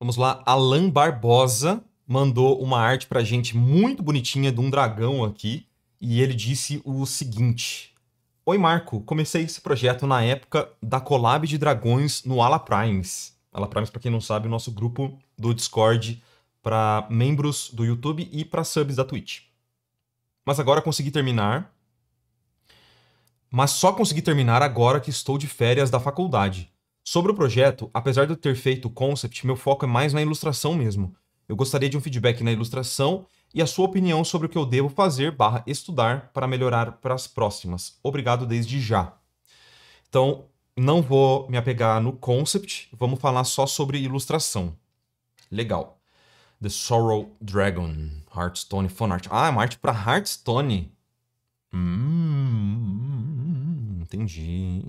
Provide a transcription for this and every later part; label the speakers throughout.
Speaker 1: Vamos lá, Alan Barbosa mandou uma arte pra gente muito bonitinha de um dragão aqui. E ele disse o seguinte: Oi Marco, comecei esse projeto na época da collab de dragões no Ala Primes. Ala Primes, pra quem não sabe, é o nosso grupo do Discord para membros do YouTube e para subs da Twitch. Mas agora consegui terminar. Mas só consegui terminar agora que estou de férias da faculdade. Sobre o projeto, apesar de eu ter feito o concept, meu foco é mais na ilustração mesmo. Eu gostaria de um feedback na ilustração e a sua opinião sobre o que eu devo fazer / estudar para melhorar para as próximas. Obrigado desde já. Então, não vou me apegar no concept, vamos falar só sobre ilustração. Legal. The Sorrow Dragon, Hearthstone Fanart. Ah, é uma arte para Hearthstone. Entendi.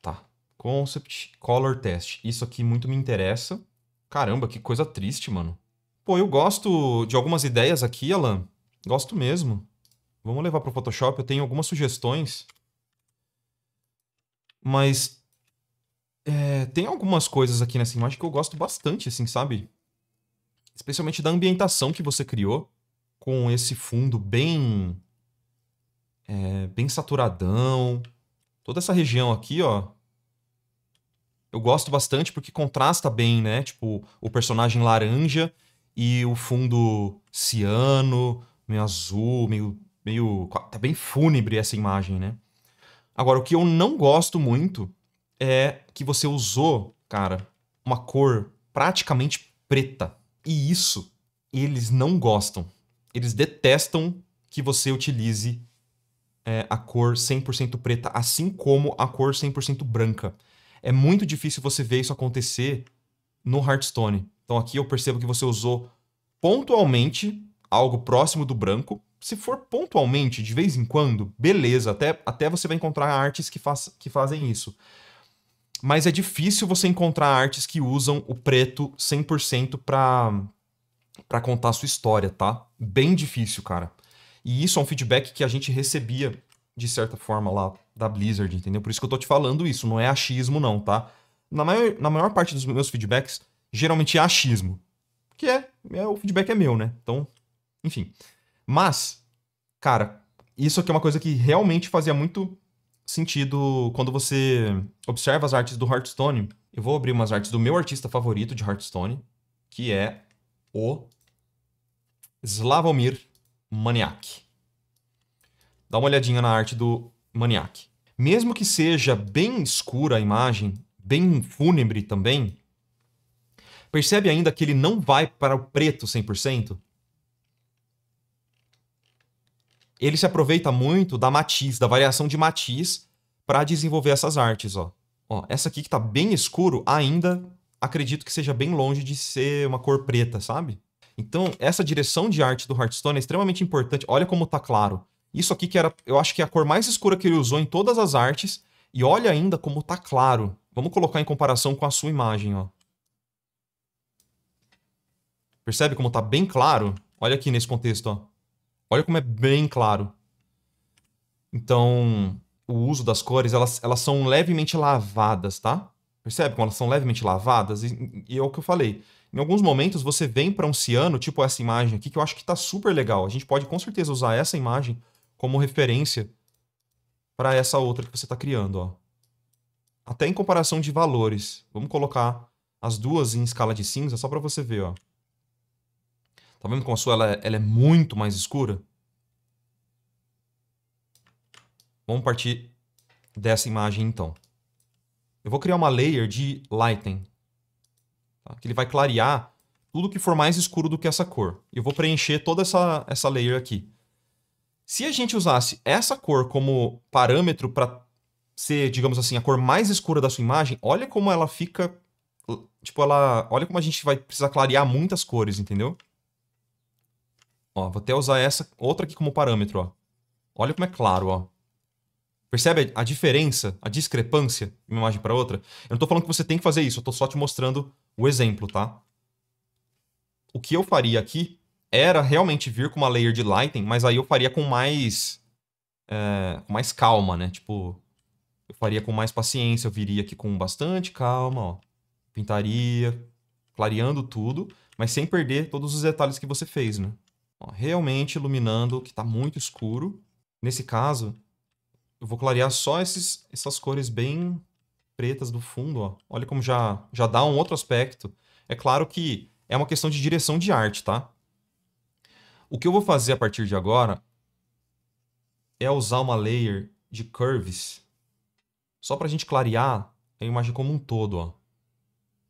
Speaker 1: Tá. Concept, Color Test. Isso aqui muito me interessa. Caramba, que coisa triste, mano. Pô, eu gosto de algumas ideias aqui, Alan. Gosto mesmo. Vamos levar pro Photoshop. Eu tenho algumas sugestões. Mas tem algumas coisas aqui nessa imagem que eu gosto bastante, assim, sabe? Especialmente da ambientação que você criou. Com esse fundo bem saturadão. Toda essa região aqui, ó. Eu gosto bastante porque contrasta bem, né? Tipo, o personagem laranja e o fundo ciano, meio azul, meio... Tá bem fúnebre essa imagem, né? Agora, o que eu não gosto muito é que você usou, cara, uma cor praticamente preta. E isso, eles não gostam. Eles detestam que você utilize a cor 100% preta, assim como a cor 100% branca. É muito difícil você ver isso acontecer no Hearthstone. Então aqui eu percebo que você usou pontualmente algo próximo do branco. Se for pontualmente, de vez em quando, beleza, até você vai encontrar artes que fazem isso. Mas é difícil você encontrar artes que usam o preto 100% pra contar a sua história, tá? Bem difícil, cara. E isso é um feedback que a gente recebia, de certa forma, lá da Blizzard, entendeu? Por isso que eu tô te falando isso, não é achismo não, tá? Na maior parte dos meus feedbacks, geralmente é achismo. Que o feedback é meu, né? Então, enfim. Mas, cara, isso aqui é uma coisa que realmente fazia muito sentido quando você observa as artes do Hearthstone. Eu vou abrir umas artes do meu artista favorito de Hearthstone, que é o Slavomir Maniac. Dá uma olhadinha na arte do Maniac. Mesmo que seja bem escura a imagem, bem fúnebre também, percebe ainda que ele não vai para o preto 100%? Ele se aproveita muito da matiz, da variação de matiz, para desenvolver essas artes. Ó, essa aqui que está bem escuro, ainda acredito que seja bem longe de ser uma cor preta, sabe? Então, essa direção de arte do Hearthstone é extremamente importante. Olha como tá claro. Isso aqui que era, eu acho que é a cor mais escura que ele usou em todas as artes. E olha ainda como tá claro. Vamos colocar em comparação com a sua imagem, ó. Percebe como tá bem claro? Olha aqui nesse contexto, ó. Olha como é bem claro. Então, o uso das cores, elas são levemente lavadas, tá? Percebe como elas são levemente lavadas? E é o que eu falei. Em alguns momentos você vem para um ciano, tipo essa imagem aqui, que eu acho que tá super legal. A gente pode com certeza usar essa imagem como referência para essa outra que você está criando, ó. Até em comparação de valores. Vamos colocar as duas em escala de cinza só para você ver, ó. Tá vendo como a sua ela é muito mais escura? Vamos partir dessa imagem então. Eu vou criar uma layer de lighten, tá? Que ele vai clarear tudo que for mais escuro do que essa cor. E eu vou preencher toda essa layer aqui. Se a gente usasse essa cor como parâmetro para ser, digamos assim, a cor mais escura da sua imagem, olha como ela fica... Tipo, olha como a gente vai precisar clarear muitas cores, entendeu? Ó, vou até usar essa outra aqui como parâmetro, ó. Olha como é claro, ó. Percebe a diferença, a discrepância de uma imagem para outra? Eu não tô falando que você tem que fazer isso, eu tô só te mostrando o exemplo, tá? O que eu faria aqui era realmente vir com uma layer de lighting, mas aí eu faria com mais calma, né? Tipo, eu faria com mais paciência, eu viria aqui com bastante calma, ó. Pintaria, clareando tudo, mas sem perder todos os detalhes que você fez, né? Ó, realmente iluminando o que tá muito escuro. Nesse caso, eu vou clarear só essas cores bem pretas do fundo, ó. Olha como já dá um outro aspecto. É claro que é uma questão de direção de arte, tá? O que eu vou fazer a partir de agora é usar uma layer de curves só pra gente clarear a imagem como um todo, ó.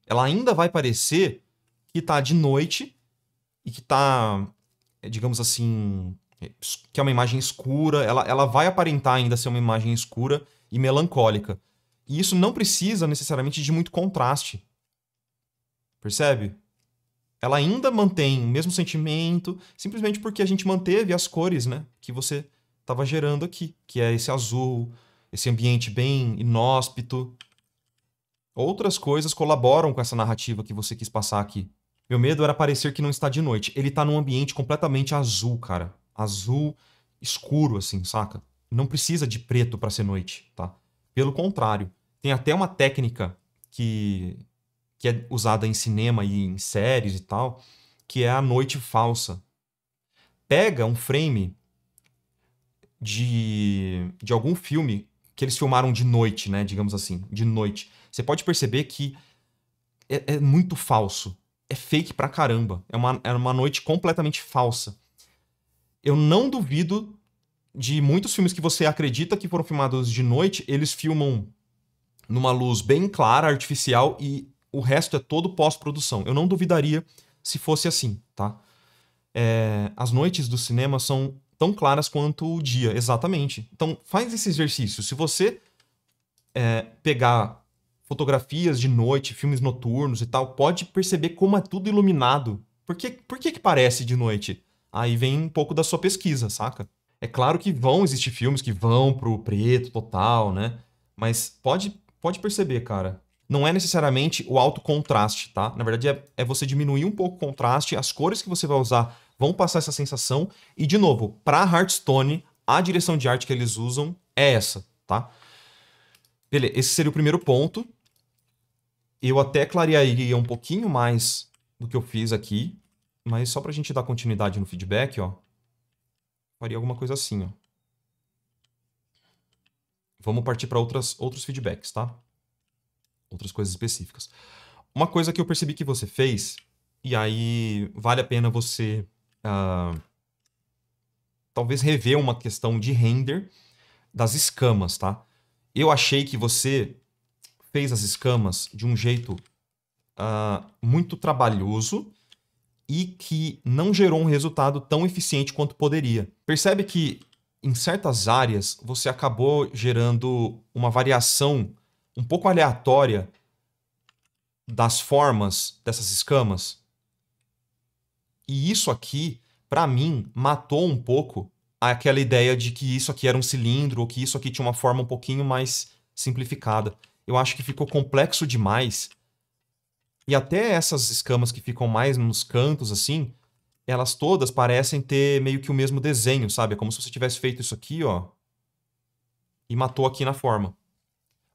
Speaker 1: Ela ainda vai parecer que tá de noite e que tá, digamos assim, que é uma imagem escura. Ela vai aparentar ainda ser uma imagem escura e melancólica. E isso não precisa necessariamente de muito contraste. Percebe? Ela ainda mantém o mesmo sentimento, simplesmente porque a gente manteve as cores, né, que você estava gerando aqui, que é esse azul, esse ambiente bem inóspito. Outras coisas colaboram com essa narrativa que você quis passar aqui. Meu medo era parecer que não está de noite. Ele tá num ambiente completamente azul, cara. Azul escuro, assim, saca? Não precisa de preto para ser noite, tá? Pelo contrário, tem até uma técnica que é usada em cinema e em séries e tal, que é a noite falsa. Pega um frame de algum filme que eles filmaram de noite, né? Digamos assim, de noite. Você pode perceber que é muito falso. É fake pra caramba. É uma noite completamente falsa. Eu não duvido de muitos filmes que você acredita que foram filmados de noite, eles filmam numa luz bem clara, artificial, e o resto é todo pós-produção. Eu não duvidaria se fosse assim, tá? As noites do cinema são tão claras quanto o dia, exatamente. Então faz esse exercício. Se você pegar fotografias de noite, filmes noturnos e tal, pode perceber como é tudo iluminado. Por que parece de noite? Aí vem um pouco da sua pesquisa, saca? É claro que vão existir filmes que vão pro preto total, né? Mas pode perceber, cara. Não é necessariamente o alto contraste, tá? Na verdade, é você diminuir um pouco o contraste, as cores que você vai usar vão passar essa sensação. E, de novo, pra Hearthstone, a direção de arte que eles usam é essa, tá? Beleza, esse seria o primeiro ponto. Eu até clarearia um pouquinho mais do que eu fiz aqui, mas só pra gente dar continuidade no feedback, ó, faria alguma coisa assim, ó. Vamos partir para outros feedbacks, tá? Outras coisas específicas. Uma coisa que eu percebi que você fez, e aí vale a pena você talvez rever uma questão de render das escamas, tá? Eu achei que você fez as escamas de um jeito muito trabalhoso e que não gerou um resultado tão eficiente quanto poderia. Percebe que em certas áreas você acabou gerando uma variação um pouco aleatória das formas dessas escamas? E isso aqui, para mim, matou um pouco aquela ideia de que isso aqui era um cilindro ou que isso aqui tinha uma forma um pouquinho mais simplificada. Eu acho que ficou complexo demais. E até essas escamas que ficam mais nos cantos, assim, elas todas parecem ter meio que o mesmo desenho, sabe? É como se você tivesse feito isso aqui, ó, e matou aqui na forma.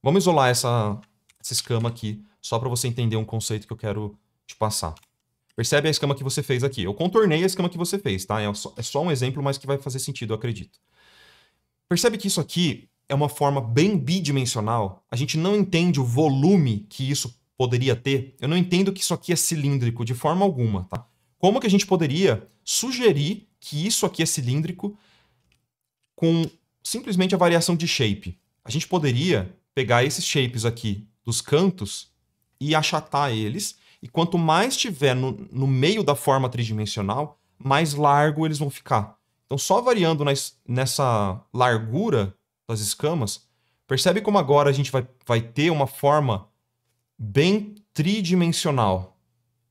Speaker 1: Vamos isolar essa escama aqui, só para você entender um conceito que eu quero te passar. Percebe a escama que você fez aqui? Eu contornei a escama que você fez, tá? É só um exemplo, mas que vai fazer sentido, eu acredito. Percebe que isso aqui é uma forma bem bidimensional? A gente não entende o volume que isso poderia ter. Eu não entendo que isso aqui é cilíndrico de forma alguma, tá? Como que a gente poderia sugerir que isso aqui é cilíndrico com simplesmente a variação de shape? A gente poderia pegar esses shapes aqui dos cantos e achatar eles, e quanto mais tiver no meio da forma tridimensional, mais largo eles vão ficar. Então, só variando nessa largura das escamas, percebe como agora a gente vai ter uma forma bem tridimensional.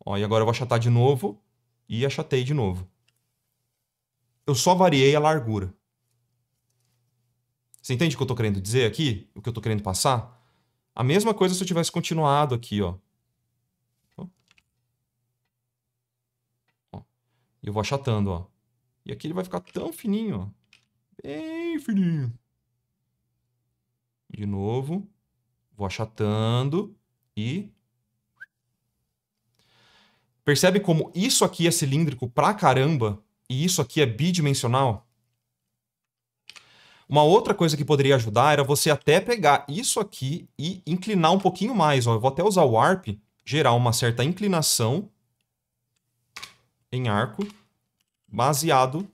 Speaker 1: Ó, e agora eu vou achatar de novo e achatei de novo. Eu só variei a largura. Você entende o que eu estou querendo dizer aqui? O que eu estou querendo passar? A mesma coisa se eu tivesse continuado aqui, ó. E eu vou achatando, ó. E aqui ele vai ficar tão fininho, ó. Bem fininho. De novo. Vou achatando e... Percebe como isso aqui é cilíndrico pra caramba e isso aqui é bidimensional? Uma outra coisa que poderia ajudar era você até pegar isso aqui e inclinar um pouquinho mais. Ó. Eu vou até usar o Warp, gerar uma certa inclinação em arco, baseado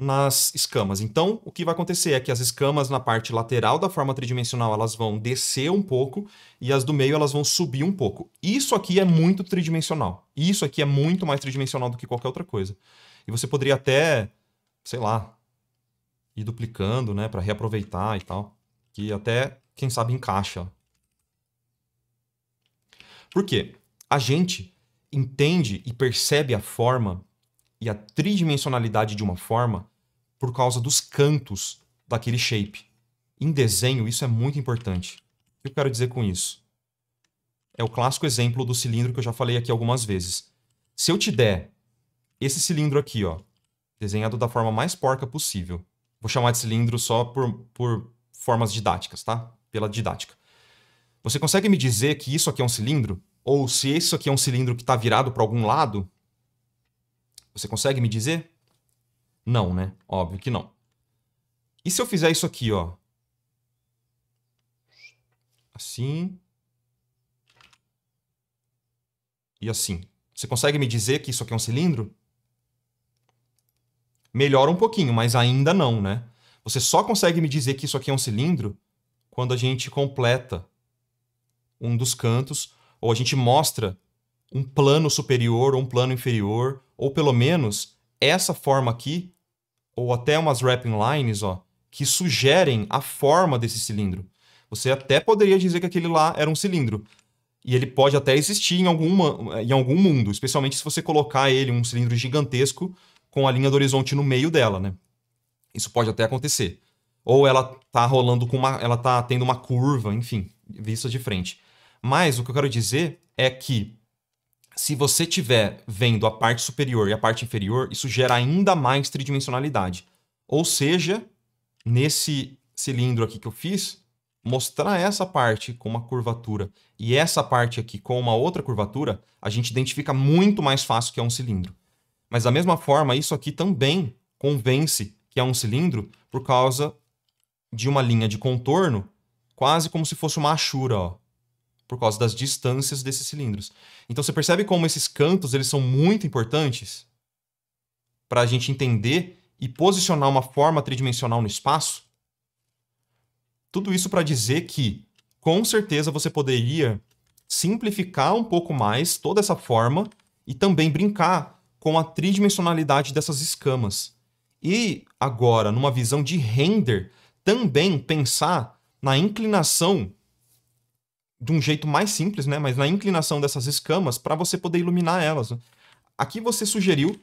Speaker 1: nas escamas. Então, o que vai acontecer é que as escamas na parte lateral da forma tridimensional elas vão descer um pouco e as do meio elas vão subir um pouco. Isso aqui é muito tridimensional. Isso aqui é muito mais tridimensional do que qualquer outra coisa. E você poderia até, sei lá, ir duplicando, né, para reaproveitar e tal. Que até, quem sabe, encaixa. Por quê? A gente entende e percebe a forma e a tridimensionalidade de uma forma por causa dos cantos daquele shape. Em desenho, isso é muito importante. O que eu quero dizer com isso? É o clássico exemplo do cilindro que eu já falei aqui algumas vezes. Se eu te der esse cilindro aqui, ó, desenhado da forma mais porca possível, vou chamar de cilindro só por formas didáticas, tá? Pela didática. Você consegue me dizer que isso aqui é um cilindro? Ou se isso aqui é um cilindro que está virado para algum lado? Você consegue me dizer? Não, né? Óbvio que não. E se eu fizer isso aqui, ó? Assim. E assim. Você consegue me dizer que isso aqui é um cilindro? Melhora um pouquinho, mas ainda não, né? Você só consegue me dizer que isso aqui é um cilindro quando a gente completa um dos cantos, ou a gente mostra um plano superior ou um plano inferior, ou pelo menos essa forma aqui, ou até umas wrapping lines, ó, que sugerem a forma desse cilindro. Você até poderia dizer que aquele lá era um cilindro. E ele pode até existir em algum mundo, especialmente se você colocar ele, um cilindro gigantesco, com a linha do horizonte no meio dela, né? Isso pode até acontecer. Ou ela tá rolando com ela tá tendo uma curva, enfim, vista de frente. Mas o que eu quero dizer é que se você estiver vendo a parte superior e a parte inferior, isso gera ainda mais tridimensionalidade. Ou seja, nesse cilindro aqui que eu fiz, mostrar essa parte com uma curvatura e essa parte aqui com uma outra curvatura, a gente identifica muito mais fácil que é um cilindro. Mas da mesma forma, isso aqui também convence que é um cilindro por causa de uma linha de contorno, quase como se fosse uma hachura, ó, por causa das distâncias desses cilindros. Então você percebe como esses cantos eles são muito importantes para a gente entender e posicionar uma forma tridimensional no espaço? Tudo isso para dizer que, com certeza, você poderia simplificar um pouco mais toda essa forma e também brincar com a tridimensionalidade dessas escamas. E agora, numa visão de render, também pensar na inclinação de um jeito mais simples, né? Mas na inclinação dessas escamas para você poder iluminar elas. Aqui você sugeriu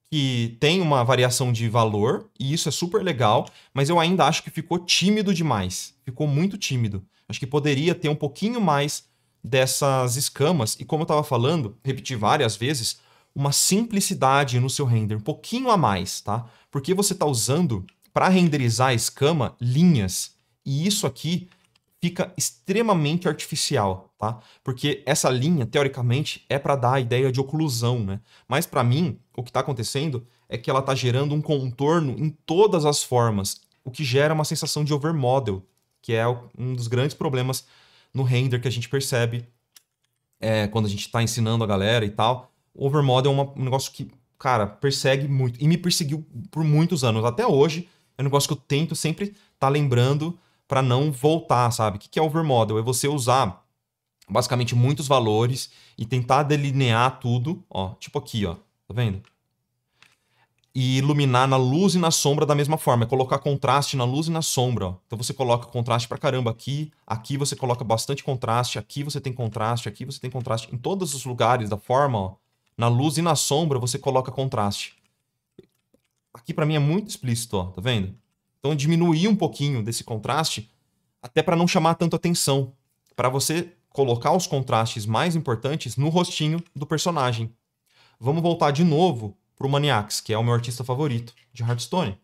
Speaker 1: que tem uma variação de valor, e isso é super legal, mas eu ainda acho que ficou tímido demais. Ficou muito tímido. Acho que poderia ter um pouquinho mais dessas escamas, e como eu estava falando, repeti várias vezes, uma simplicidade no seu render, um pouquinho a mais, tá? Porque você está usando, para renderizar a escama, linhas, e isso aqui fica extremamente artificial, tá? Porque essa linha, teoricamente, é para dar a ideia de oclusão, né? Mas para mim, o que está acontecendo é que ela está gerando um contorno em todas as formas, o que gera uma sensação de overmodel, que é um dos grandes problemas no render que a gente percebe quando a gente está ensinando a galera e tal. O overmodel é um negócio que, cara, persegue muito, e me perseguiu por muitos anos. Até hoje, é um negócio que eu tento sempre estar lembrando para não voltar, sabe? O que é overmodel? É você usar basicamente muitos valores e tentar delinear tudo, ó, tipo aqui, ó, tá vendo? E iluminar na luz e na sombra da mesma forma, é colocar contraste na luz e na sombra, ó. Então você coloca contraste pra caramba aqui, aqui você coloca bastante contraste, aqui você tem contraste, aqui você tem contraste. Em todos os lugares da forma, ó, na luz e na sombra você coloca contraste. Aqui pra mim é muito explícito, ó, tá vendo? Então diminuir um pouquinho desse contraste, até para não chamar tanto atenção, para você colocar os contrastes mais importantes no rostinho do personagem. Vamos voltar de novo pro Maniacs, que é o meu artista favorito de Hearthstone.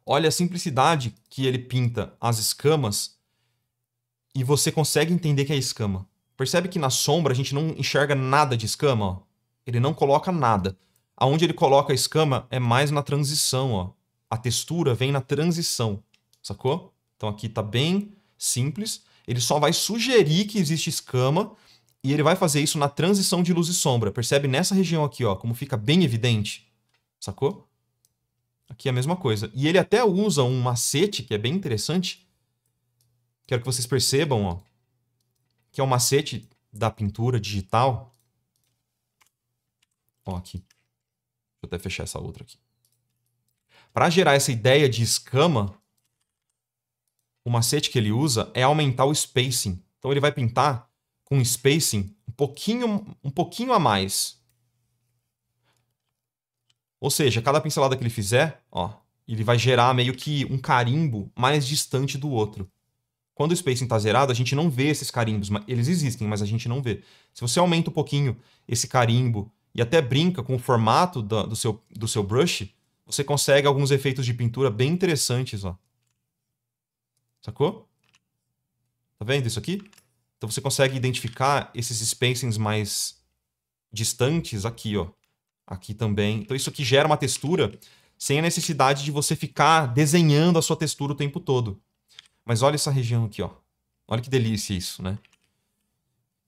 Speaker 1: Olha a simplicidade que ele pinta as escamas e você consegue entender que é escama. Percebe que na sombra a gente não enxerga nada de escama, ó. Ele não coloca nada. Aonde ele coloca a escama é mais na transição, ó. A textura vem na transição, sacou? Então aqui tá bem simples. Ele só vai sugerir que existe escama e ele vai fazer isso na transição de luz e sombra. Percebe nessa região aqui, ó, como fica bem evidente, sacou? Aqui é a mesma coisa. E ele até usa um macete que é bem interessante. Quero que vocês percebam, ó, que é o macete da pintura digital. Ó, aqui. Deixa eu até fechar essa outra aqui. Para gerar essa ideia de escama, o macete que ele usa é aumentar o spacing. Então ele vai pintar com um spacing um pouquinho a mais. Ou seja, cada pincelada que ele fizer, ó, ele vai gerar meio que um carimbo mais distante do outro. Quando o spacing está zerado, a gente não vê esses carimbos. Eles existem, mas a gente não vê. Se você aumenta um pouquinho esse carimbo e até brinca com o formato do seu brush, você consegue alguns efeitos de pintura bem interessantes, ó. Sacou? Tá vendo isso aqui? Então você consegue identificar esses spacings mais distantes aqui, ó. Aqui também. Então isso aqui gera uma textura sem a necessidade de você ficar desenhando a sua textura o tempo todo. Mas olha essa região aqui, ó. Olha que delícia isso, né?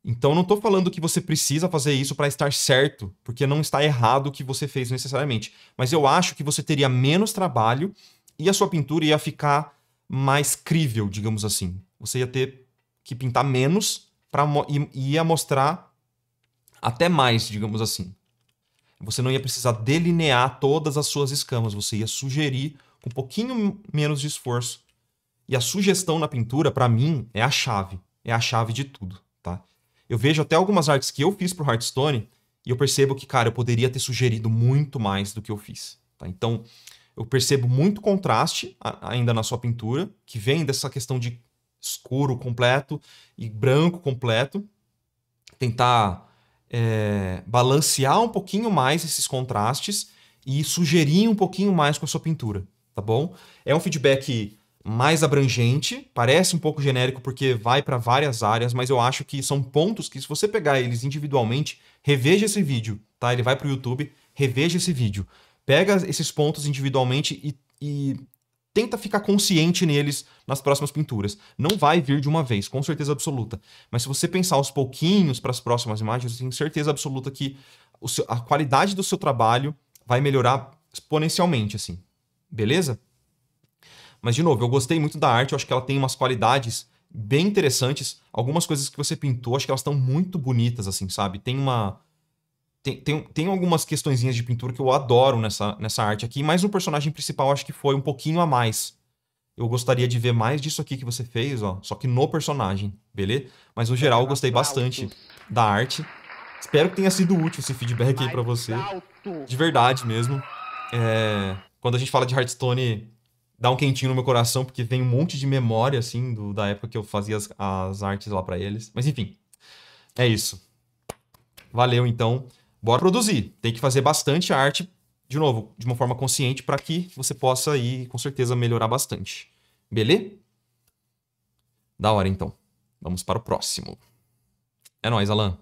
Speaker 1: Então não tô falando que você precisa fazer isso para estar certo, porque não está errado o que você fez necessariamente. Mas eu acho que você teria menos trabalho e a sua pintura ia ficar mais crível, digamos assim. Você ia ter que pintar menos e ia mostrar até mais, digamos assim. Você não ia precisar delinear todas as suas escamas, você ia sugerir com um pouquinho menos de esforço. E a sugestão na pintura, para mim, é a chave de tudo, tá? Eu vejo até algumas artes que eu fiz pro Hearthstone e eu percebo que, cara, eu poderia ter sugerido muito mais do que eu fiz, tá? Então, eu percebo muito contraste ainda na sua pintura, que vem dessa questão de escuro completo e branco completo. Tentar balancear um pouquinho mais esses contrastes e sugerir um pouquinho mais com a sua pintura, tá bom? É um feedback mais abrangente, parece um pouco genérico porque vai para várias áreas, mas eu acho que são pontos que, se você pegar eles individualmente, reveja esse vídeo, tá? Ele vai para o YouTube, reveja esse vídeo. Pega esses pontos individualmente e tenta ficar consciente neles nas próximas pinturas. Não vai vir de uma vez, com certeza absoluta. Mas se você pensar aos pouquinhos para as próximas imagens, eu tenho certeza absoluta que a qualidade do seu trabalho vai melhorar exponencialmente, assim. Beleza? Mas, de novo, eu gostei muito da arte, eu acho que ela tem umas qualidades bem interessantes. Algumas coisas que você pintou, acho que elas estão muito bonitas, assim, sabe? Tem algumas questõezinhas de pintura que eu adoro nessa arte aqui, mas no personagem principal acho que foi um pouquinho a mais. Eu gostaria de ver mais disso aqui que você fez, ó, só que no personagem, beleza? Mas no geral eu gostei bastante da arte. Espero que tenha sido útil esse feedback aí pra você. De verdade mesmo. Quando a gente fala de Hearthstone, dá um quentinho no meu coração, porque vem um monte de memória, assim, da época que eu fazia as artes lá pra eles. Mas enfim, é isso. Valeu, então. Bora produzir. Tem que fazer bastante arte, de novo, de uma forma consciente, para que você possa aí, com certeza, melhorar bastante. Beleza? Da hora, então. Vamos para o próximo. É nóis, Alan.